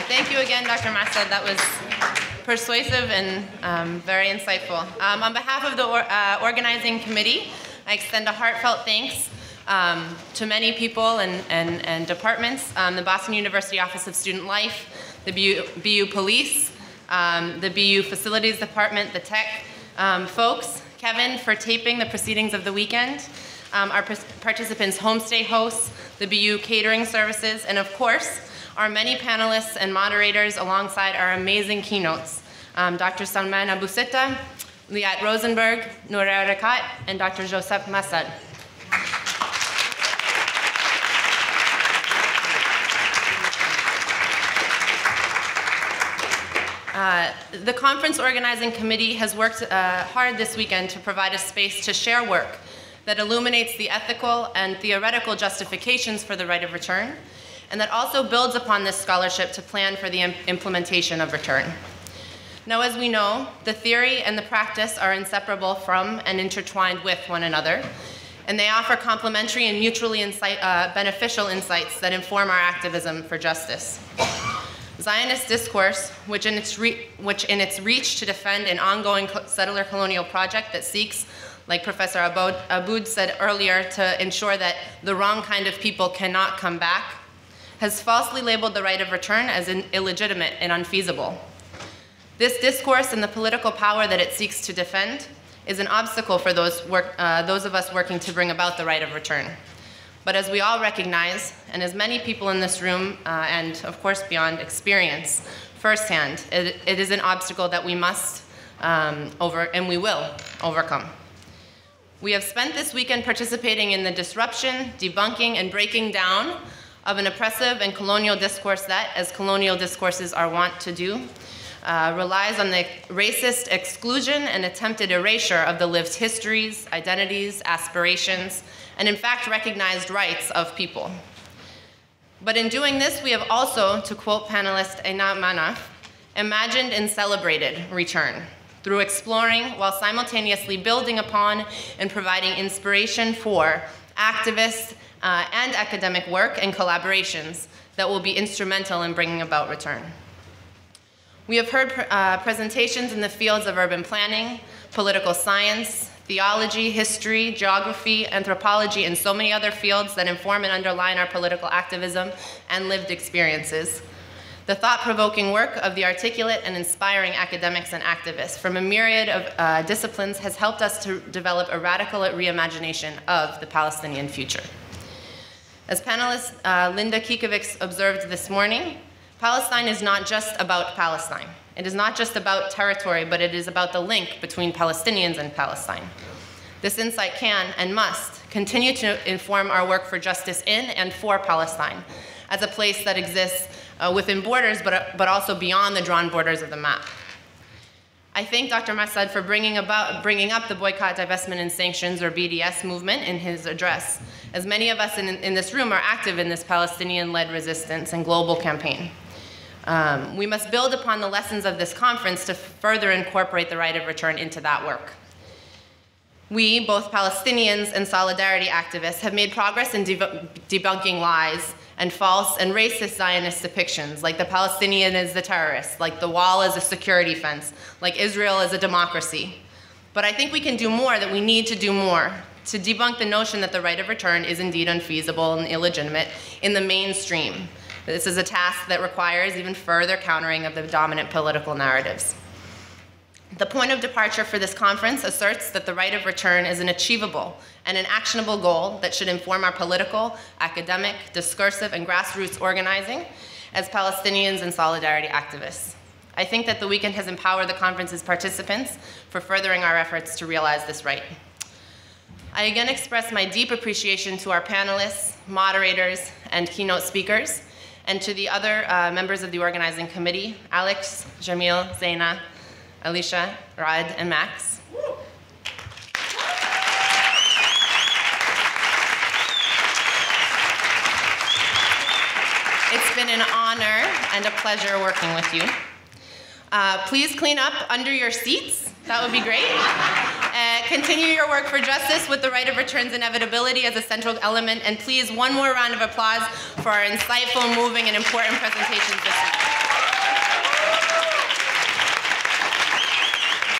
Thank you again, Dr. Massad. That was persuasive and very insightful. On behalf of the organizing committee, I extend a heartfelt thanks to many people and departments, the Boston University Office of Student Life, the BU Police, the BU Facilities Department, the tech folks, Kevin for taping the proceedings of the weekend, our participants' homestay hosts, the BU catering services, and of course, our many panelists and moderators alongside our amazing keynotes, Dr. Salman Abu Sitta, Liat Rosenberg, Noura Erakat, and Dr. Joseph Massad. The conference organizing committee has worked hard this weekend to provide a space to share work that illuminates the ethical and theoretical justifications for the right of return, and that also builds upon this scholarship to plan for the implementation of return. Now, as we know, the theory and the practice are inseparable from and intertwined with one another, and they offer complementary and mutually beneficial insights that inform our activism for justice. Zionist discourse, which in its reach to defend an ongoing settler colonial project that seeks, like Professor Aboud said earlier, to ensure that the wrong kind of people cannot come back, has falsely labeled the right of return as illegitimate and unfeasible. This discourse and the political power that it seeks to defend is an obstacle for those of us working to bring about the right of return. But as we all recognize, and as many people in this room and of course beyond experience firsthand, it is an obstacle that we must and we will overcome. We have spent this weekend participating in the disruption, debunking, and breaking down of an oppressive and colonial discourse that, as colonial discourses are wont to do, relies on the racist exclusion and attempted erasure of the lived histories, identities, aspirations, and in fact recognized rights of people. But in doing this, we have also, to quote panelist Einat Manaf, imagined and celebrated return through exploring while simultaneously building upon and providing inspiration for activists and academic work and collaborations that will be instrumental in bringing about return. We have heard presentations in the fields of urban planning, political science, theology, history, geography, anthropology, and so many other fields that inform and underline our political activism and lived experiences. The thought-provoking work of the articulate and inspiring academics and activists from a myriad of disciplines has helped us to develop a radical reimagination of the Palestinian future. As panelist Linda Kikovic observed this morning, Palestine is not just about Palestine. It is not just about territory, but it is about the link between Palestinians and Palestine. This insight can and must continue to inform our work for justice in and for Palestine as a place that exists within borders, but also beyond the drawn borders of the map. I thank Dr. Massad for bringing up the Boycott, Divestment, and Sanctions, or BDS movement in his address, as many of us in this room are active in this Palestinian-led resistance and global campaign. We must build upon the lessons of this conference to further incorporate the right of return into that work. We, both Palestinians and solidarity activists, have made progress in debunking lies and false and racist Zionist depictions, like the Palestinian is the terrorist, like the wall is a security fence, like Israel is a democracy. But I think we can do more, that we need to do more, to debunk the notion that the right of return is indeed unfeasible and illegitimate in the mainstream. This is a task that requires even further countering of the dominant political narratives. The point of departure for this conference asserts that the right of return is an achievable and an actionable goal that should inform our political, academic, discursive, and grassroots organizing as Palestinians and solidarity activists. I think that the weekend has empowered the conference's participants for furthering our efforts to realize this right. I again express my deep appreciation to our panelists, moderators, and keynote speakers, and to the other members of the organizing committee, Alex, Jamil, Zaina, Alicia, Rad, and Max. It's been an honor and a pleasure working with you. Please clean up under your seats. That would be great. Continue your work for justice with the right of return's inevitability as a central element. And please, one more round of applause for our insightful, moving, and important presentations this week.